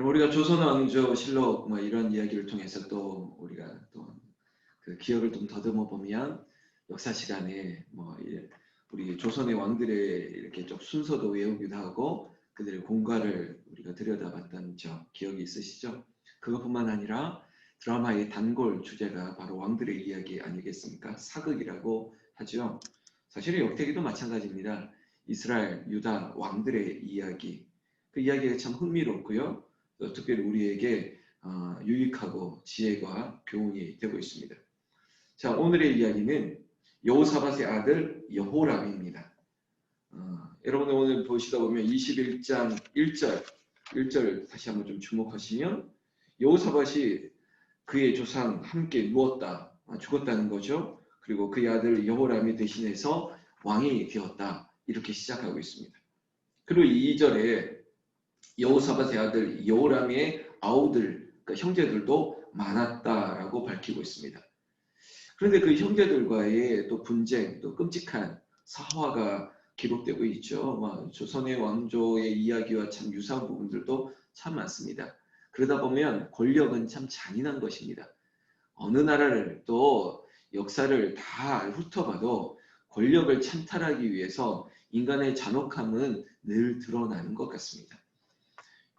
우리가 조선 왕조 실록 뭐 이런 이야기를 통해서 또 우리가 또 그 기억을 좀 더듬어 보면 역사 시간에 뭐 우리 조선의 왕들의 이렇게 좀 순서도 외우기도 하고 그들의 공과를 우리가 들여다봤던 기억이 있으시죠? 그것뿐만 아니라 드라마의 단골 주제가 바로 왕들의 이야기 아니겠습니까? 사극이라고 하죠. 사실은 역대기도 마찬가지입니다. 이스라엘, 유다 왕들의 이야기. 그 이야기가 참 흥미롭고요. 특별히 우리에게 유익하고 지혜가 교훈이 되고 있습니다. 자, 오늘의 이야기는 여호사밧의 아들 여호람입니다. 여러분 오늘 보시다 보면 21장 1절 다시 한번 좀 주목하시면 여호사밧이 그의 조상 함께 누웠다, 죽었다는 거죠. 그리고 그의 아들 여호람이 대신해서 왕이 되었다. 이렇게 시작하고 있습니다. 그리고 2절에 여호사밧의 아들 여호람의 아우들, 그러니까 형제들도 많았다라고 밝히고 있습니다. 그런데 그 형제들과의 또 분쟁, 또 끔찍한 사화가 기록되고 있죠. 조선의 왕조의 이야기와 참 유사한 부분들도 참 많습니다. 그러다 보면 권력은 참 잔인한 것입니다. 어느 나라를 또 역사를 다 훑어봐도 권력을 찬탈하기 위해서 인간의 잔혹함은 늘 드러나는 것 같습니다.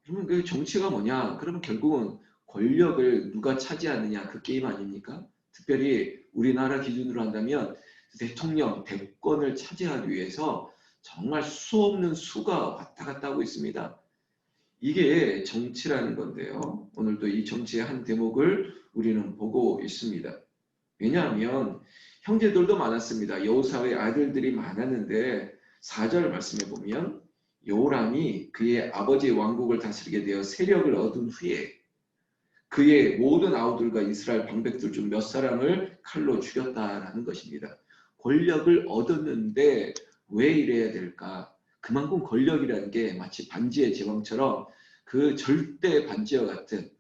그러면 그 정치가 뭐냐? 그러면 결국은 권력을 누가 차지하느냐 그 게임 아닙니까? 특별히 우리나라 기준으로 한다면 대통령, 대권을 차지하기 위해서 정말 수없는 수가 왔다 갔다 하고 있습니다. 이게 정치라는 건데요. 오늘도 이 정치의 한 대목을 우리는 보고 있습니다. 왜냐하면 형제들도 많았습니다. 여호사의 아들들이 많았는데 4절 말씀해 보면 여호람이 그의 아버지의 왕국을 다스리게 되어 세력을 얻은 후에 그의 모든 아우들과 이스라엘 방백들 중 몇 사람을 칼로 죽였다라는 것입니다. 권력을 얻었는데 왜 이래야 될까? 그만큼 권력이라는 게 마치 반지의 제왕처럼 그 절대 반지와 같은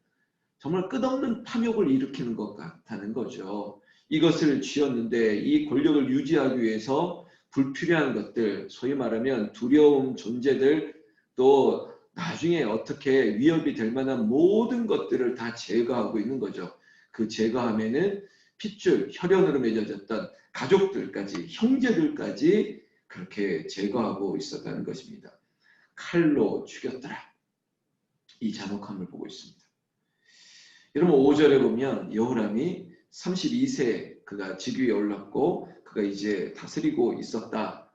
정말 끝없는 탐욕을 일으키는 것 같다는 거죠. 이것을 쥐었는데 이 권력을 유지하기 위해서 불필요한 것들, 소위 말하면 두려운 존재들, 또 나중에 어떻게 위협이 될 만한 모든 것들을 다 제거하고 있는 거죠. 그 제거하면은 핏줄, 혈연으로 맺어졌던 가족들까지, 형제들까지 그렇게 제거하고 있었다는 것입니다. 칼로 죽였더라. 이 잔혹함을 보고 있습니다. 여러분 5절에 보면 여호람이 32세 그가 직위에 올랐고 그가 이제 다스리고 있었다.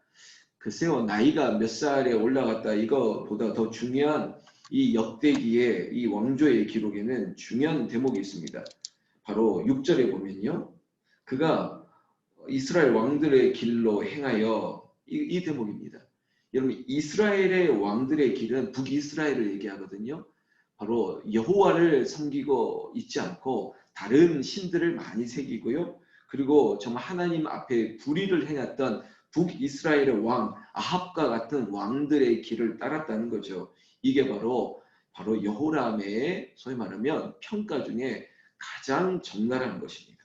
글쎄요, 나이가 몇 살에 올라갔다 이거보다 더 중요한 이 역대기의 이 왕조의 기록에는 중요한 대목이 있습니다. 바로 6절에 보면요. 그가 이스라엘 왕들의 길로 행하여 이 대목입니다. 여러분 이스라엘의 왕들의 길은 북이스라엘을 얘기하거든요. 바로 여호와를 섬기고 있지 않고 다른 신들을 많이 새기고요. 그리고 정말 하나님 앞에 불의를 행했던 북이스라엘의 왕 아합과 같은 왕들의 길을 따랐다는 거죠. 이게 바로 여호람의 소위 말하면 평가 중에 가장 적나라한 것입니다.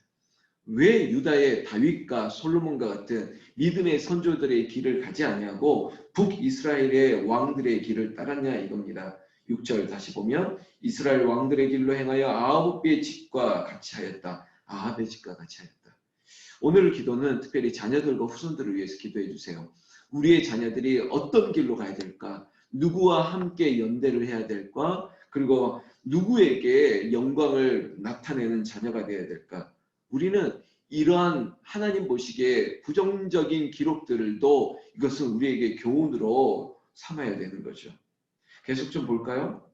왜 유다의 다윗과 솔로몬과 같은 믿음의 선조들의 길을 가지 아니하고 북이스라엘의 왕들의 길을 따랐냐 이겁니다. 6절 다시 보면 이스라엘 왕들의 길로 행하여 아합의 집과 같이 하였다. 아합의 집과 같이 하였다. 오늘 기도는 특별히 자녀들과 후손들을 위해서 기도해 주세요. 우리의 자녀들이 어떤 길로 가야 될까? 누구와 함께 연대를 해야 될까? 그리고 누구에게 영광을 나타내는 자녀가 되어야 될까? 우리는 이러한 하나님 보시기에 부정적인 기록들도 이것은 우리에게 교훈으로 삼아야 되는 거죠. 계속 좀 볼까요?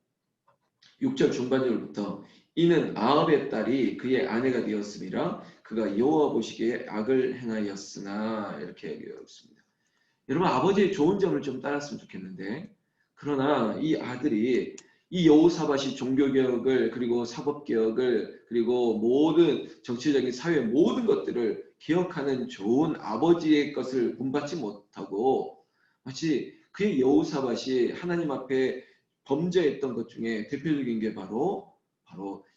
6절 중반절부터 이는 아합의 딸이 그의 아내가 되었음이라 그가 여호와 보시기에 악을 행하였으나 이렇게 얘기하고 있습니다. 여러분 아버지의 좋은 점을 좀 따랐으면 좋겠는데 그러나 이 아들이 이 여호사밧이 종교개혁을 그리고 사법개혁을 그리고 모든 정치적인 사회 모든 것들을 기억하는 좋은 아버지의 것을 본받지 못하고 마치 그의 여호사밧이 하나님 앞에 범죄했던 것 중에 대표적인 게 바로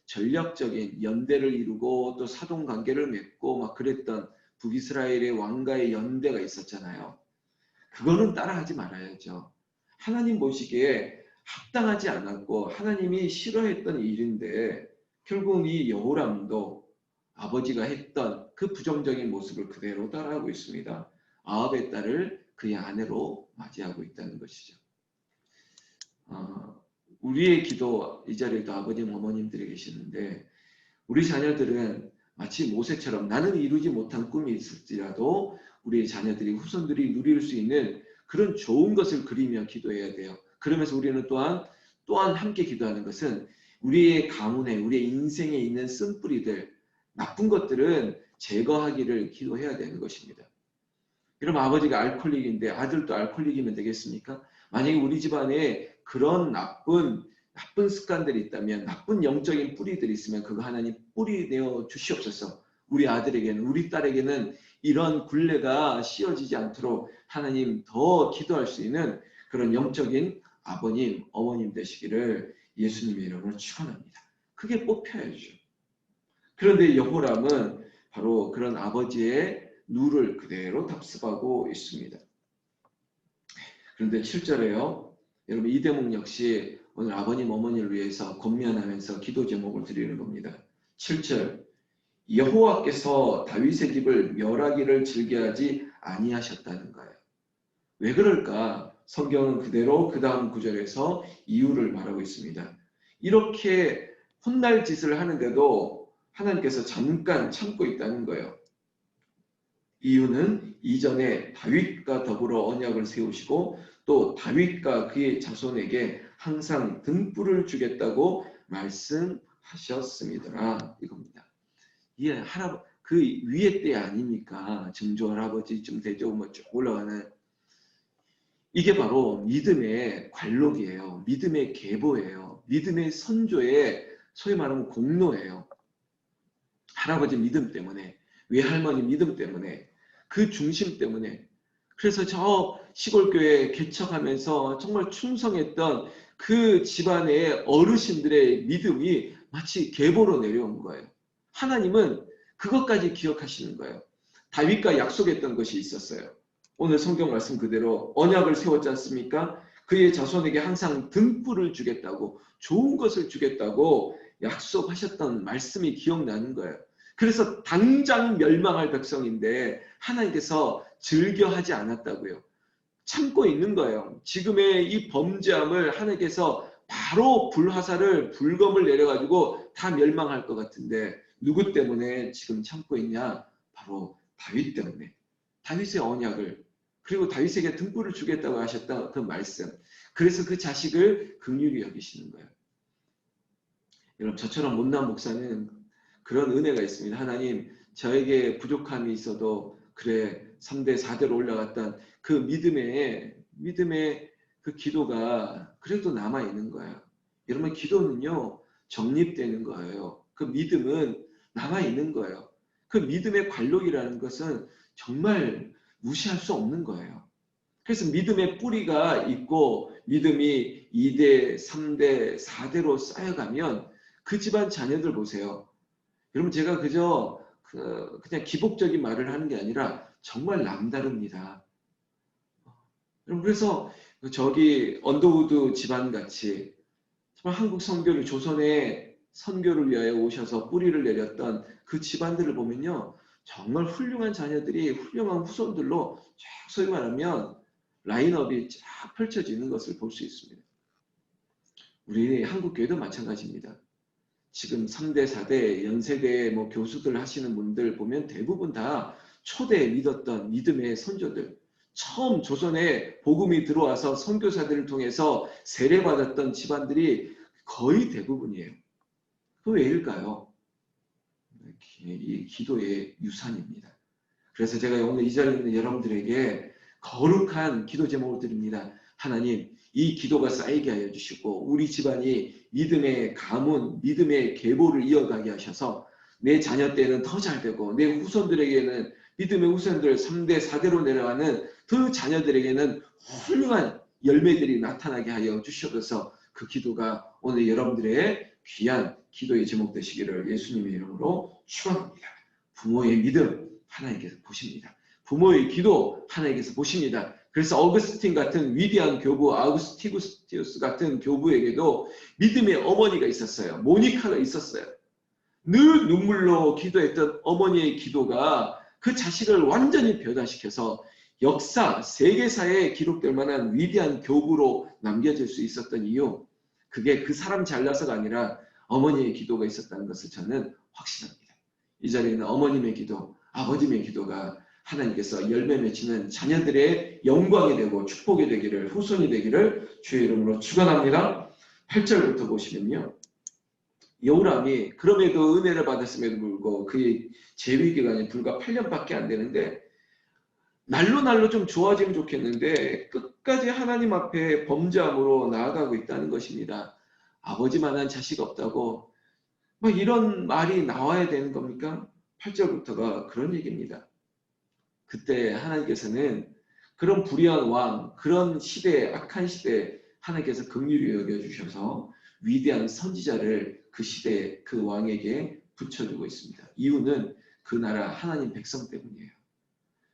전략적인 연대를 이루고 또 사돈관계를 맺고 막 그랬던 북이스라엘의 왕가의 연대가 있었잖아요. 그거는 따라하지 말아야죠. 하나님 보시기에 합당하지 않았고 하나님이 싫어했던 일인데 결국 이 여호람도 아버지가 했던 그 부정적인 모습을 그대로 따라하고 있습니다. 아합의 딸을 그의 아내로 맞이하고 있다는 것이죠. 우리의 기도, 이 자리에도 아버님, 어머님들이 계시는데 우리 자녀들은 마치 모세처럼 나는 이루지 못한 꿈이 있을지라도 우리의 자녀들이, 후손들이 누릴 수 있는 그런 좋은 것을 그리며 기도해야 돼요. 그러면서 우리는 또한 함께 기도하는 것은 우리의 가문에, 우리의 인생에 있는 쓴뿌리들, 나쁜 것들은 제거하기를 기도해야 되는 것입니다. 그럼 아버지가 알코올릭인데 아들도 알코올릭이면 되겠습니까? 만약에 우리 집안에 그런 나쁜 습관들이 있다면, 나쁜 영적인 뿌리들이 있으면 그거 하나님 뿌리 내어 주시옵소서. 우리 아들에게는, 우리 딸에게는 이런 굴레가 씌어지지 않도록 하나님 더 기도할 수 있는 그런 영적인 아버님, 어머님 되시기를 예수님의 이름으로 축원합니다. 그게 뽑혀야죠. 그런데 여호람은 바로 그런 아버지의 누를 그대로 답습하고 있습니다. 그런데 7절에요. 여러분 이 대목 역시 오늘 아버님 어머니를 위해서 권면하면서 기도 제목을 드리는 겁니다. 7절 여호와께서 다윗의 집을 멸하기를 즐겨하지 아니하셨다는 거예요. 왜 그럴까? 성경은 그대로 그 다음 구절에서 이유를 말하고 있습니다. 이렇게 혼날 짓을 하는데도 하나님께서 잠깐 참고 있다는 거예요. 이유는 이전에 다윗과 더불어 언약을 세우시고 또 다윗과 그의 자손에게 항상 등불을 주겠다고 말씀하셨습니다. 이겁니다. 예, 그 위에 때 아닙니까? 증조 할아버지쯤 되죠. 뭐 쭉 올라가는. 이게 바로 믿음의 관록이에요. 믿음의 계보예요. 믿음의 선조의 소위 말하면 공로예요. 할아버지 믿음 때문에, 외할머니 믿음 때문에, 그 중심 때문에. 그래서 저 시골교회 개척하면서 정말 충성했던 그 집안의 어르신들의 믿음이 마치 계보로 내려온 거예요. 하나님은 그것까지 기억하시는 거예요. 다윗과 약속했던 것이 있었어요. 오늘 성경 말씀 그대로 언약을 세웠지 않습니까? 그의 자손에게 항상 등불을 주겠다고, 좋은 것을 주겠다고 약속하셨던 말씀이 기억나는 거예요. 그래서 당장 멸망할 백성인데 하나님께서 즐겨하지 않았다고요. 참고 있는 거예요. 지금의 이 범죄함을 하나님께서 바로 불화살을, 불검을 내려가지고 다 멸망할 것 같은데 누구 때문에 지금 참고 있냐? 바로 다윗 때문에. 다윗의 언약을, 그리고 다윗에게 등불을 주겠다고 하셨던 그 말씀. 그래서 그 자식을 긍휼히 여기시는 거예요. 여러분, 저처럼 못난 목사는 그런 은혜가 있습니다. 하나님, 저에게 부족함이 있어도 그래 3대 4대로 올라갔던 그 믿음의 그 기도가 그래도 남아있는 거예요. 여러분, 기도는요 정립되는 거예요. 그 믿음은 남아있는 거예요. 그 믿음의 관록이라는 것은 정말 무시할 수 없는 거예요. 그래서 믿음의 뿌리가 있고 믿음이 2대, 3대, 4대로 쌓여가면 그 집안 자녀들 보세요. 여러분, 제가 그저 그냥 기복적인 말을 하는 게 아니라 정말 남다릅니다. 여러분, 그래서 저기 언더우드 집안같이 정말 한국 선교를, 조선의 선교를 위하여 오셔서 뿌리를 내렸던 그 집안들을 보면요, 정말 훌륭한 자녀들이 훌륭한 후손들로 쫙 소위 말하면 라인업이 쫙 펼쳐지는 것을 볼 수 있습니다. 우리 한국교회도 마찬가지입니다. 지금 3대, 4대, 연세대 뭐 교수들 하시는 분들 보면 대부분 다 초대 믿었던 믿음의 선조들, 처음 조선에 복음이 들어와서 선교사들을 통해서 세례받았던 집안들이 거의 대부분이에요. 그 왜일까요? 이 기도의 유산입니다. 그래서 제가 오늘 이 자리에 있는 여러분들에게 거룩한 기도 제목을 드립니다. 하나님, 이 기도가 쌓이게 하여 주시고 우리 집안이 믿음의 가문, 믿음의 계보를 이어가게 하셔서 내 자녀 때는 더 잘되고 내 후손들에게는, 믿음의 후손들 3대, 4대로 내려가는 그 자녀들에게는 훌륭한 열매들이 나타나게 하여 주셔서 그 기도가 오늘 여러분들의 귀한 기도의 제목 되시기를 예수님의 이름으로 축원합니다. 부모의 믿음 하나님께서 보십니다. 부모의 기도 하나님께서 보십니다. 그래서 어거스틴 같은 위대한 교부, 아우구스티누스 같은 교부에게도 믿음의 어머니가 있었어요. 모니카가 있었어요. 늘 눈물로 기도했던 어머니의 기도가 그 자식을 완전히 변화시켜서 역사, 세계사에 기록될 만한 위대한 교부로 남겨질 수 있었던 이유, 그게 그 사람 잘나서가 아니라 어머니의 기도가 있었다는 것을 저는 확신합니다. 이 자리에는 어머님의 기도, 아버님의 기도가 하나님께서 열매 맺히는 자녀들의 영광이 되고 축복이 되기를, 후손이 되기를 주의 이름으로 축원합니다. 8절부터 보시면요. 여우람이 그럼에도 은혜를 받았음에도 불구하고 그의 재위 기간이 불과 8년밖에 안 되는데 날로 좀 좋아지면 좋겠는데 끝까지 하나님 앞에 범죄함으로 나아가고 있다는 것입니다. 아버지만한 자식 없다고 뭐 이런 말이 나와야 되는 겁니까? 8절부터가 그런 얘기입니다. 그때 하나님께서는 그런 불의한 왕, 그런 시대, 악한 시대에 하나님께서 긍휼히 여겨주셔서 위대한 선지자를 그 시대에 그 왕에게 붙여주고 있습니다. 이유는 그 나라 하나님 백성 때문이에요.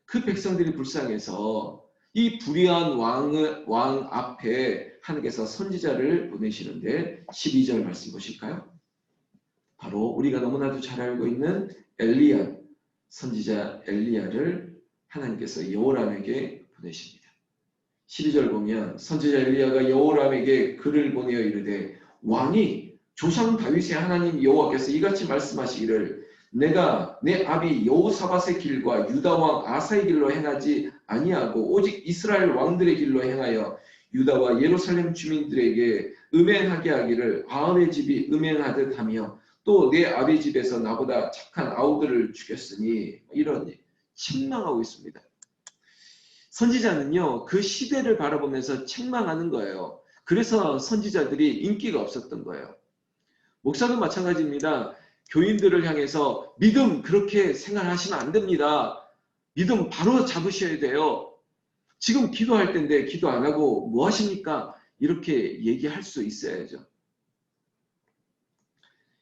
그 백성들이 불쌍해서 이 불의한 왕 앞에 하나님께서 선지자를 보내시는데 12절 말씀 보실까요? 바로 우리가 너무나도 잘 알고 있는 엘리야, 선지자 엘리야를 하나님께서 여호람에게 보내십니다. 12절 보면 선지자 엘리야가 여호람에게 글을 보내어 이르되 왕이 조상 다윗의 하나님 여호와께서 이같이 말씀하시기를 내가 내 아비 여호사밧의 길과 유다 왕 아사의 길로 행하지 아니하고 오직 이스라엘 왕들의 길로 행하여 유다와 예루살렘 주민들에게 음행하게 하기를 아합의 집이 음행하듯 하며 또 내 아비 집에서 나보다 착한 아우들을 죽였으니 이런 책망하고 있습니다. 선지자는요, 그 시대를 바라보면서 책망하는 거예요. 그래서 선지자들이 인기가 없었던 거예요. 목사도 마찬가지입니다. 교인들을 향해서 믿음 그렇게 생활하시면 안 됩니다. 믿음 바로 잡으셔야 돼요. 지금 기도할 때인데 기도 안 하고 뭐 하십니까? 이렇게 얘기할 수 있어야죠.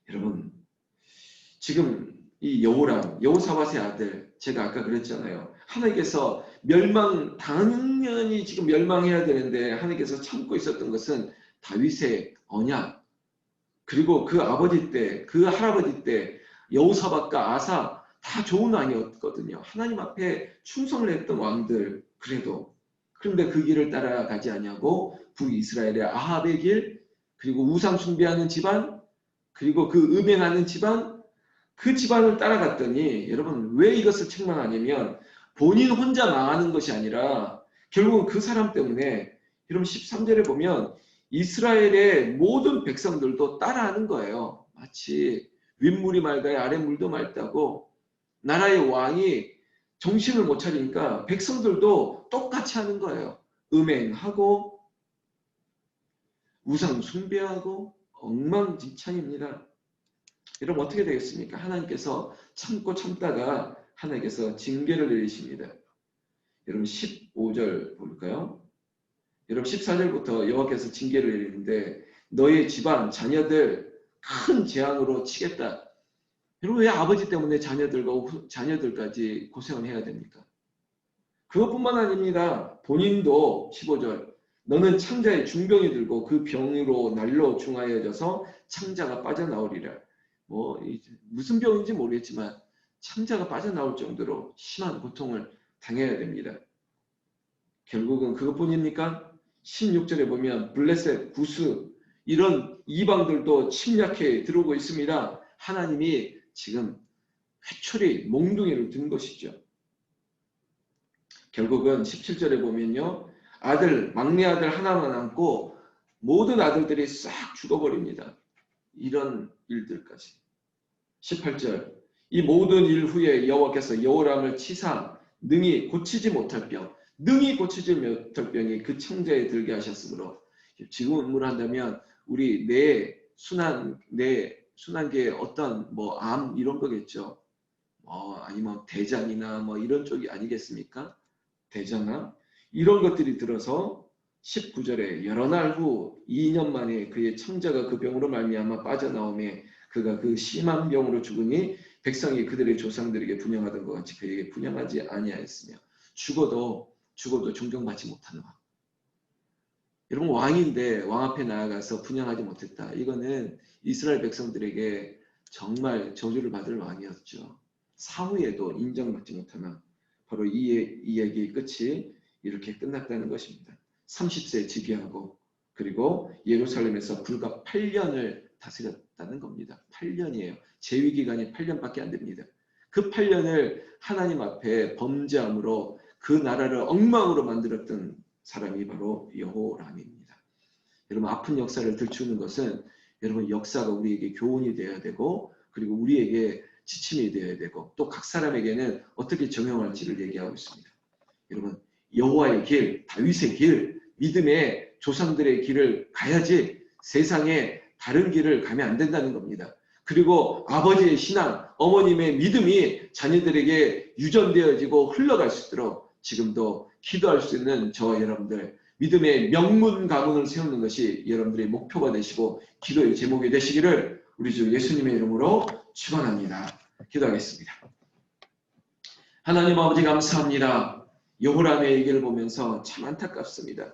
여러분, 지금 이 여호람, 여호사밧의 아들, 제가 아까 그랬잖아요. 하나님께서 당연히 지금 멸망해야 되는데 하나님께서 참고 있었던 것은 다윗의 언약, 그리고 그 아버지 때, 그 할아버지 때 여호사밧과 아사 다 좋은 왕이었거든요. 하나님 앞에 충성을 했던 왕들, 그런데 그 길을 따라가지 아니하고 북이스라엘의 아합의 길, 그리고 우상 숭배하는 집안, 그리고 그 음행하는 집안, 그 집안을 따라갔더니 여러분 왜 이것을 책망하냐면 본인 혼자 망하는 것이 아니라 결국은 그 사람 때문에 여러분 13절에 보면 이스라엘의 모든 백성들도 따라하는 거예요. 마치 윗물이 맑아야 아랫물도 맑다고 나라의 왕이 정신을 못 차리니까 백성들도 똑같이 하는 거예요. 음행하고 우상 숭배하고 엉망진창입니다. 여러분 어떻게 되겠습니까? 하나님께서 참고 참다가 하나님께서 징계를 내리십니다. 여러분 15절 볼까요? 여러분 14절부터 여호와께서 징계를 내리는데 너의 집안 자녀들 큰 재앙으로 치겠다. 여러분 왜 아버지 때문에 자녀들까지 고생을 해야 됩니까? 그것뿐만 아닙니다. 본인도 15절 너는 창자의 중병이 들고 그 병으로 날로 중하여져서 창자가 빠져나오리라. 무슨 병인지 모르겠지만 창자가 빠져나올 정도로 심한 고통을 당해야 됩니다. 결국은 그것뿐입니까? 16절에 보면 블레셋, 구스 이런 이방들도 침략해 들어오고 있습니다. 하나님이 지금 회초리, 몽둥이를 든 것이죠. 결국은 17절에 보면요. 막내 아들 하나만 남고 모든 아들들이 싹 죽어버립니다. 이런 일들까지. 18절 이 모든 일 후에 여호와께서 여호람을 치사 능히 고치지 못할 병이 그 창자에 들게 하셨으므로 지금으로 한다면 우리 내 순환계의 어떤 암 이런 거겠죠. 아니면 대장이나 이런 쪽이 아니겠습니까? 대장암 이런 것들이 들어서 19절에 여러 날 후 2년 만에 그의 창자가 그 병으로 말미암아 빠져나오매 그가 그 심한 병으로 죽으니 백성이 그들의 조상들에게 분향하던 것 같이 그에게 분향하지 아니하였으며 죽어도 죽어도 존경받지 못하는 왕. 여러분 왕인데 왕 앞에 나아가서 분양하지 못했다. 이거는 이스라엘 백성들에게 정말 저주를 받을 왕이었죠. 사후에도 인정받지 못하면 바로 이 이야기의 끝이 이렇게 끝났다는 것입니다. 30세 즉위하고 그리고 예루살렘에서 불과 8년을 다스렸다는 겁니다. 8년이에요. 재위기간이 8년밖에 안 됩니다. 그 8년을 하나님 앞에 범죄함으로 그 나라를 엉망으로 만들었던 사람이 바로 여호람입니다. 여러분 아픈 역사를 들추는 것은 여러분 역사가 우리에게 교훈이 되어야 되고 그리고 우리에게 지침이 되어야 되고 또 각 사람에게는 어떻게 적용할지를 얘기하고 있습니다. 여러분 여호와의 길, 다윗의 길, 믿음의 조상들의 길을 가야지 세상에 다른 길을 가면 안 된다는 겁니다. 그리고 아버지의 신앙, 어머님의 믿음이 자녀들에게 유전되어지고 흘러갈 수 있도록 지금도 기도할 수 있는 저 여러분들 믿음의 명문 가문을 세우는 것이 여러분들의 목표가 되시고 기도의 제목이 되시기를 우리 주 예수님의 이름으로 축원합니다. 기도하겠습니다. 하나님 아버지 감사합니다. 여호람의 얘기를 보면서 참 안타깝습니다.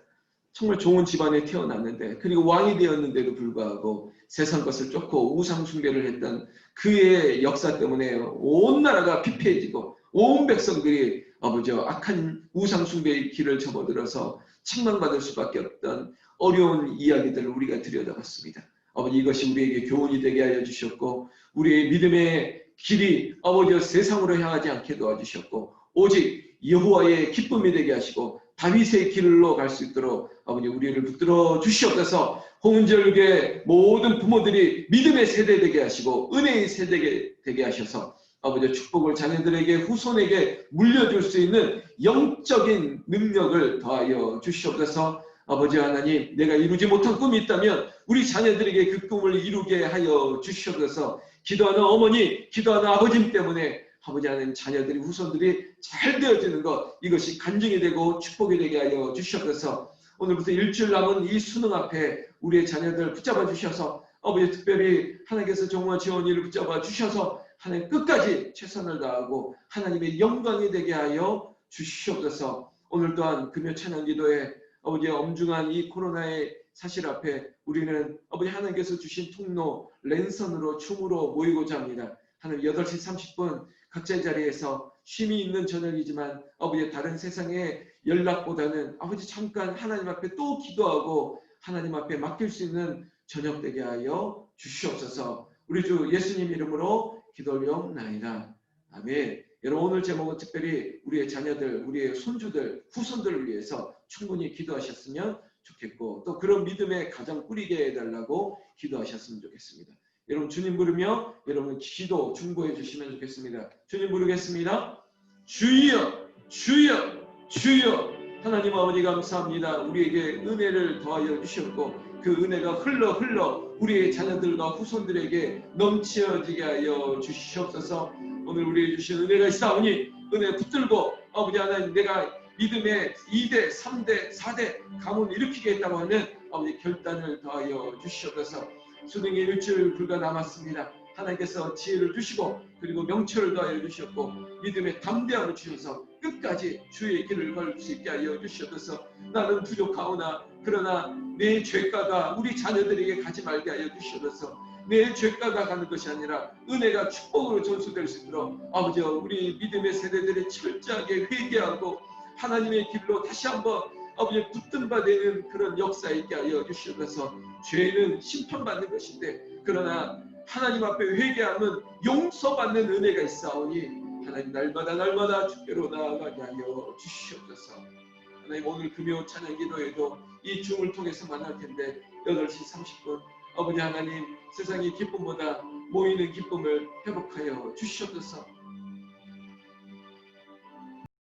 정말 좋은 집안에 태어났는데 그리고 왕이 되었는데도 불구하고 세상 것을 쫓고 우상 숭배를 했던 그의 역사 때문에 온 나라가 피폐해지고 온 백성들이 아버지 악한 우상 숭배의 길을 접어들어서 책망받을 수밖에 없던 어려운 이야기들을 우리가 들여다봤습니다. 아버지 이것이 우리에게 교훈이 되게 하여 주셨고 우리의 믿음의 길이 아버지 세상으로 향하지 않게 도와주셨고 오직 여호와의 기쁨이 되게 하시고 다윗의 길로 갈 수 있도록 아버지 우리를 붙들어 주시옵소서. 홍은절교의 모든 부모들이 믿음의 세대 되게 하시고 은혜의 세대 되게 하셔서 아버지 축복을 자녀들에게 후손에게 물려줄 수 있는 영적인 능력을 더하여 주시옵소서. 아버지 하나님 내가 이루지 못한 꿈이 있다면 우리 자녀들에게 그 꿈을 이루게 하여 주시옵소서. 기도하는 어머니 기도하는 아버님 때문에 아버지 하나님 자녀들이 후손들이 잘 되어지는 것 이것이 간증이 되고 축복이 되게 하여 주시옵소서. 오늘부터 일주일 남은 이 수능 앞에 우리의 자녀들 붙잡아 주셔서 아버지 특별히 하나님께서 정말 지원이를 붙잡아 주셔서 하나님 끝까지 최선을 다하고 하나님의 영광이 되게 하여 주시옵소서. 오늘 또한 금요 찬양 기도에 아버지 엄중한 이 코로나의 사실 앞에 우리는 아버지 하나님께서 주신 통로 랜선으로 춤으로 모이고자 합니다. 하나님 8시 30분 각자의 자리에서 쉼이 있는 저녁이지만 아버지 다른 세상의 연락보다는 아버지 잠깐 하나님 앞에 또 기도하고 하나님 앞에 맡길 수 있는 저녁 되게 하여 주시옵소서. 우리 주 예수님 이름으로 기도 올려옵나이다. 아멘. 여러분 오늘 제목은 특별히 우리의 자녀들, 우리의 손주들, 후손들을 위해서 충분히 기도하셨으면 좋겠고 또 그런 믿음의 가장 뿌리게 해달라고 기도하셨으면 좋겠습니다. 여러분 주님 부르며 여러분 기도 중보해 주시면 좋겠습니다. 주님 부르겠습니다. 주여 주여 주여. 하나님 아버지 감사합니다. 우리에게 은혜를 더하여 주셨고 그 은혜가 흘러 우리의 자녀들과 후손들에게 넘쳐지게 하여 주시옵소서. 오늘 우리에게 주신 은혜가 있사오니 은혜 붙들고 아버지 하나님 내가 믿음의 2대 3대 4대 가문 일으키겠다고 하는 아버지 결단을 더하여 주시옵소서. 수능이 일주일 불과 남았습니다. 하나님께서 지혜를 주시고 그리고 명철을 더하여 주셨고 믿음의 담대함을 주셔서 끝까지 주의 길을 걸 수 있게 하여 주시옵소서. 나는 부족하오나 그러나 내 죄가가 우리 자녀들에게 가지 말게 하여 주시옵소서. 내 죄가가 가는 것이 아니라 은혜가 축복으로 전수될 수 있도록 아버지 우리 믿음의 세대들이 철저하게 회개하고 하나님의 길로 다시 한번 아버지 붙든 바 되는 그런 역사 있게 하여 주시옵소서. 죄는 심판받는 것인데 그러나 하나님 앞에 회개하면 용서받는 은혜가 있사오니 하나님 날마다 주께로 나아가게 하여 주시옵소서. 하나님 오늘 금요 찬양 기도에도 이 줌을 통해서 만날 텐데 8시 30분 아버지 하나님 세상의 기쁨보다 모이는 기쁨을 회복하여 주시옵소서.